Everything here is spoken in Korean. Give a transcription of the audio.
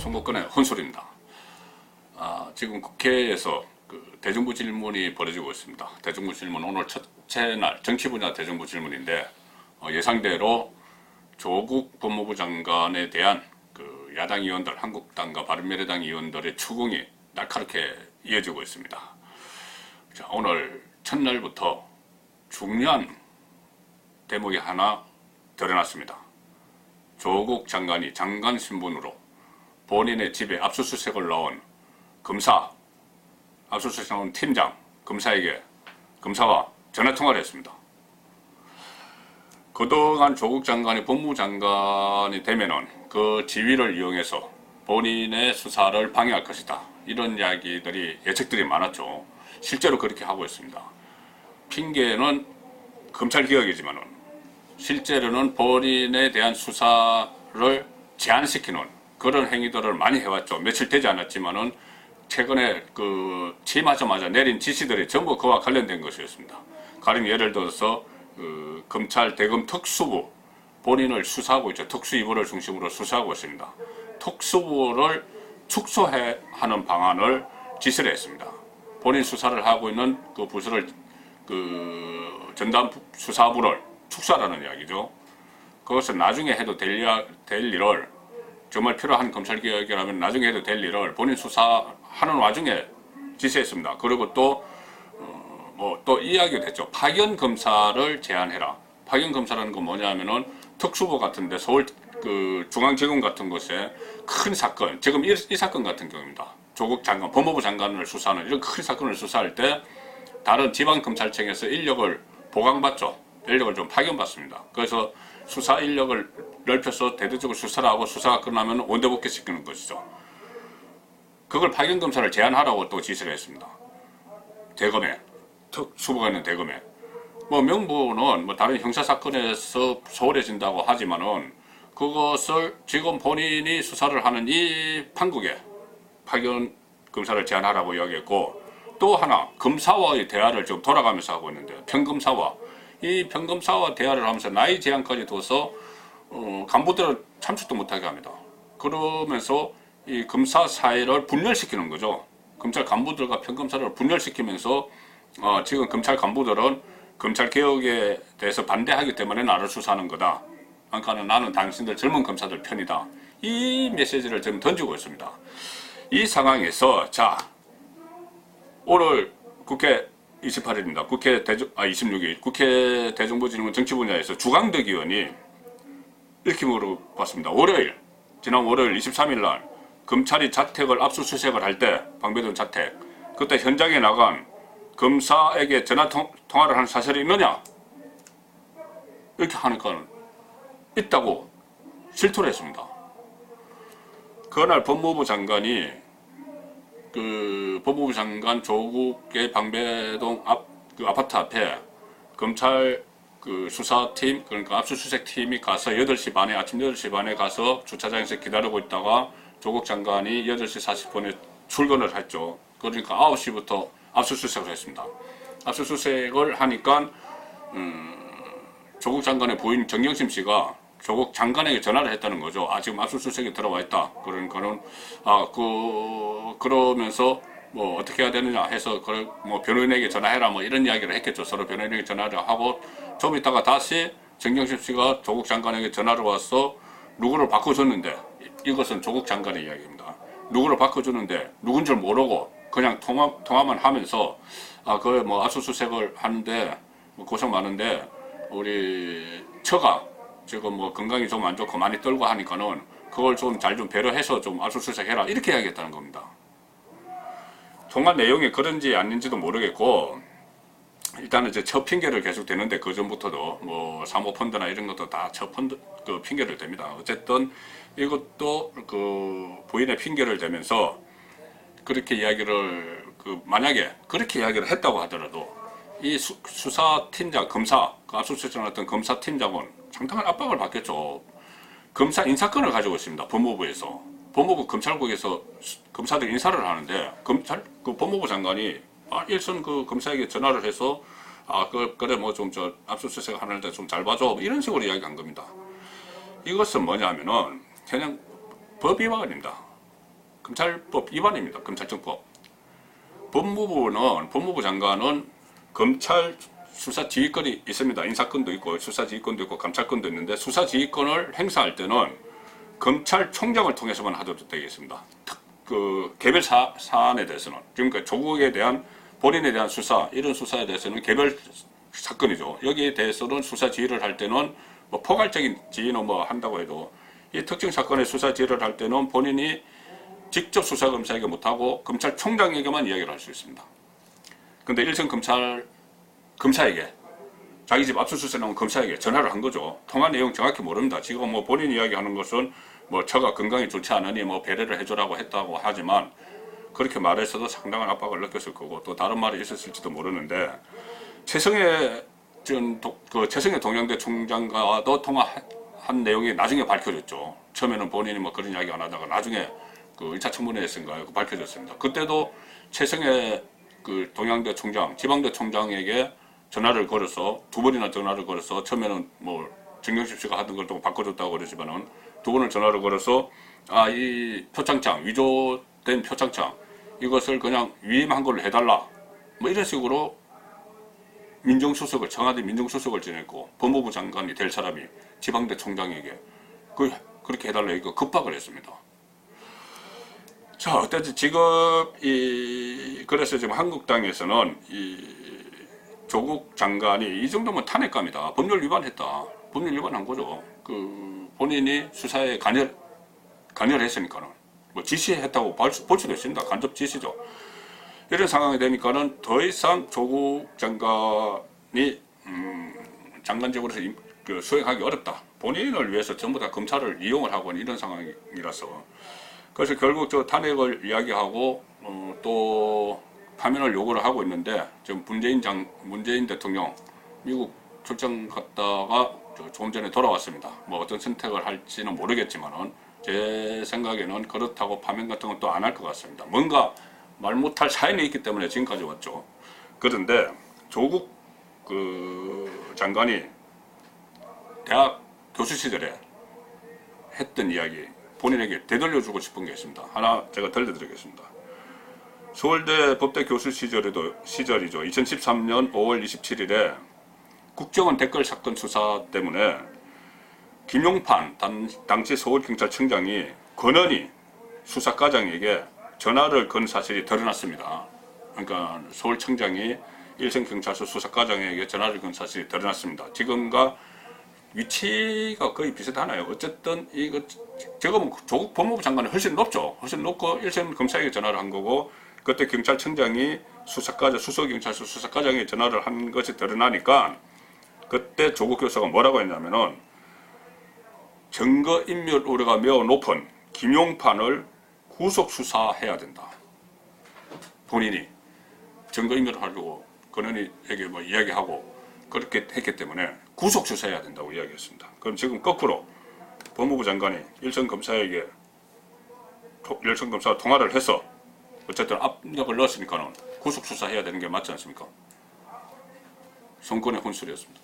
정보권의 혼술입니다. 지금 국회에서 대정부 질문이 벌어지고 있습니다. 대정부 질문 오늘 첫째 날 정치 분야 대정부 질문인데 예상대로 조국 법무부 장관에 대한 야당 의원들, 한국당과 바른미래당 의원들의 추궁이 날카롭게 이어지고 있습니다. 자, 오늘 첫날부터 중요한 대목이 하나 드러났습니다. 조국 장관이 장관 신분으로 본인의 집에 압수수색을 나온 검사, 압수수색 나온 팀장, 검사에게 검사와 전화통화를 했습니다. 그동안 조국 장관이 법무부 장관이 되면은 그 지위를 이용해서 본인의 수사를 방해할 것이다. 이런 이야기들이, 예측들이 많았죠. 실제로 그렇게 하고 있습니다. 핑계는 검찰개혁이지만은 실제로는 본인에 대한 수사를 제한시키는 그런 행위들을 많이 해왔죠. 며칠 되지 않았지만은 최근에 취임하자마자 내린 지시들이 전부 그와 관련된 것이었습니다. 가령 예를 들어서 검찰 대검 특수부 본인을 수사하고 있죠. 특수이부를 중심으로 수사하고 있습니다. 특수부를 축소하는 방안을 지시를 했습니다. 본인 수사를 하고 있는 그 부서를 전담 수사부를 축소하라는 이야기죠. 그것은 나중에 해도 될 일을, 정말 필요한 검찰개혁이라면 나중에 해도 될 일을 본인 수사하는 와중에 지시했습니다. 그리고 또 이야기가 됐죠. 파견 검사를 제한해라. 파견 검사라는 건 뭐냐면은 특수부 같은데 서울 중앙지검 같은 곳에 큰 사건, 지금 이 사건 같은 경우입니다. 조국 장관, 법무부 장관을 수사하는 이런 큰 사건을 수사할 때 다른 지방검찰청에서 인력을 보강받죠. 인력을 좀 파견받습니다. 그래서 수사 인력을 넓혀서 대대적으로 수사를 하고 수사가 끝나면 원대복귀시키는 것이죠. 그걸 파견검사를 제한하라고 또 지시를 했습니다. 대검에, 특수부가 있는 대검에. 명분은 다른 형사사건에서 소홀해진다고 하지만은 그것을 지금 본인이 수사를 하는 이 판국에 파견 검사를 제한하라고 이야기했고, 또 하나 검사와의 대화를 지금 돌아가면서 하고 있는데, 평검사와 이 평검사와 대화를 하면서 나이 제한까지 둬서 간부들을 참석도 못하게 합니다. 그러면서 이 검사 사이를 분열시키는 거죠. 검찰 간부들과 평검사를 분열시키면서 지금 검찰 간부들은 검찰 개혁에 대해서 반대하기 때문에 나를 수사하는 거다. 그러니까 나는 당신들 젊은 검사들 편이다. 이 메시지를 지금 던지고 있습니다. 이 상황에서 오늘 국회 28일입니다. 26일 국회 대정부 질문 정치 분야에서 주강덕 의원이 이렇게 물어봤습니다. 지난 월요일 23일 날 검찰이 자택을 압수수색을 할 때, 방배동 자택, 그때 현장에 나간 검사에게 전화통화를 한 사실이 있느냐? 이렇게 하니까 있다고 실토를 했습니다. 그날 법무부 장관이 법무부 장관 조국의 방배동 아파트 앞에 검찰 수사팀, 그러니까 압수수색팀이 가서 8시 반에, 아침 8시 반에 가서 주차장에서 기다리고 있다가 조국 장관이 8시 40분에 출근을 했죠. 그러니까 9시부터 압수수색을 했습니다. 압수수색을 하니까 조국 장관의 부인 정경심 씨가 조국 장관에게 전화를 했다는 거죠. 지금 압수수색이 들어와 있다. 그러니까는 그러면서 어떻게 해야 되느냐 해서 변호인에게 전화해라 이런 이야기를 했겠죠. 서로 변호인에게 전화를 하고 좀 있다가 다시 정경심 씨가 조국 장관에게 전화를 와서 누구를 바꿔줬는데, 이것은 조국 장관의 이야기입니다. 누구를 바꿔주는데 누군 줄 모르고 그냥 통화만 하면서 압수수색을 하는데 고생 많은데 우리 처가 지금 건강이 좀 안 좋고 많이 떨고 하니까는 그걸 좀 잘 좀 배려해서 좀 압수수색해라, 이렇게 이야기했다는 겁니다. 통화 내용이 그런지 아닌지도 모르겠고, 일단은 이제 첫 핑계를 계속 대는데, 그 전부터도 사모펀드나 이런 것도 다 첫 핑계를 댑니다. 어쨌든 이것도 부인의 핑계를 대면서 그렇게 이야기를 만약에 그렇게 이야기를 했다고 하더라도 이 수사팀장, 검사, 압수수색을 했던 검사팀장은 상당한 압박을 받겠죠. 검사 인사권을 가지고 있습니다. 법무부에서. 법무부 검찰국에서 검사들 인사를 하는데, 법무부 장관이 일선 검사에게 전화를 해서 그래 압수수색 하는데 좀 잘 봐줘, 이런 식으로 이야기한 겁니다. 이것은 뭐냐면은 그냥 법 위반입니다. 검찰법 위반입니다. 검찰청법. 법무부 장관은 검찰 수사 지휘권이 있습니다. 인사권도 있고 수사 지휘권도 있고 감찰권도 있는데 수사 지휘권을 행사할 때는 검찰총장을 통해서만 하도록 되어 있습니다. 그 개별 사안에 대해서는 지금 조국에 대한 본인에 대한 수사 이런 수사에 대해서는 개별 사건이죠. 여기에 대해서는 수사 지휘를 할 때는 뭐 포괄적인 지휘는 뭐 한다고 해도 이 특정 사건의 수사 지휘를 할 때는 본인이 직접 수사검사에게 못하고 검찰총장에게만 이야기를 할 수 있습니다. 근데 일선 검사에게 자기 집 압수수색 나온 검사에게 전화를 한 거죠. 통화 내용 정확히 모릅니다. 지금 뭐 본인 이야기하는 것은 뭐 처가 건강이 좋지 않으니 뭐 배려를 해주라고 했다고 하지만 그렇게 말해서도 상당한 압박을 느꼈을 거고 또 다른 말이 있었을지도 모르는데 최성해 동양대 총장과도 통화한 내용이 나중에 밝혀졌죠. 처음에는 본인이 뭐 그런 이야기 안 하다가 나중에 그 1차 청문회에서인가요? 밝혀졌습니다. 그때도 최성해 그 동양대 총장, 지방대 총장에게 전화를 걸어서 두 번이나 전화를 걸어서 처음에는 뭐 정경심 씨가 하던 걸 또 바꿔줬다고 그러지만은 두 번을 전화를 걸어서 이 표창장 위조된 표창장 이것을 그냥 위임한 걸로 해달라 뭐 이런 식으로 민정수석을 청와대 민정수석을 지냈고 법무부 장관이 될 사람이 지방대 총장에게 그렇게 해달라 이거 급박을 했습니다. 자, 어쨌든 지금 그래서 지금 한국당에서는 조국 장관이 이 정도면 탄핵감이다. 법률 위반했다. 법률 위반한 거죠. 그 본인이 수사에 관여했으니까는 뭐 지시했다고 볼 수도 있습니다. 간접 지시죠. 이런 상황이 되니까는 더 이상 조국 장관이 장관직으로 수행하기 어렵다. 본인을 위해서 전부 다 검찰을 이용을 하고 있는 이런 상황이라서. 그래서 결국 저 탄핵을 이야기하고 또 파면을 요구를 하고 있는데 지금 문재인 대통령 미국 출장 갔다가 조금 전에 돌아왔습니다. 뭐 어떤 선택을 할지는 모르겠지만은 제 생각에는 그렇다고 파면 같은 건 또 안 할 것 같습니다. 뭔가 말 못할 사연이 있기 때문에 지금까지 왔죠. 그런데 조국 그 장관이 대학 교수 시절에 했던 이야기 본인에게 되돌려주고 싶은 게 있습니다. 하나 제가 들려드리겠습니다. 서울대 법대 교수 시절이죠. 2013년 5월 27일에 국정원 댓글 사건 수사 때문에 김용판 당시 서울경찰청장이 권한이 수사과장에게 전화를 건 사실이 드러났습니다. 그러니까 서울청장이 일선경찰서 수사과장에게 전화를 건 사실이 드러났습니다. 지금과 위치가 거의 비슷하나요? 어쨌든 저거 조국 법무부 장관은 훨씬 높죠. 훨씬 높고 일선 검사에게 전화를 한 거고 그때 경찰청장이 수서경찰서 수사과장에 전화를 한 것이 드러나니까 그때 조국 교수가 뭐라고 했냐면은 증거인멸 우려가 매우 높은 김용판을 구속 수사해야 된다. 본인이 증거인멸을 하려고 권은희에게 뭐 이야기하고 그렇게 했기 때문에 구속 수사해야 된다고 이야기했습니다. 그럼 지금 거꾸로 법무부 장관이 일선 검사가 통화를 해서 어쨌든 압력을 넣었으니까는 구속 수사해야 되는 게 맞지 않습니까? 성권의 혼술이었습니다.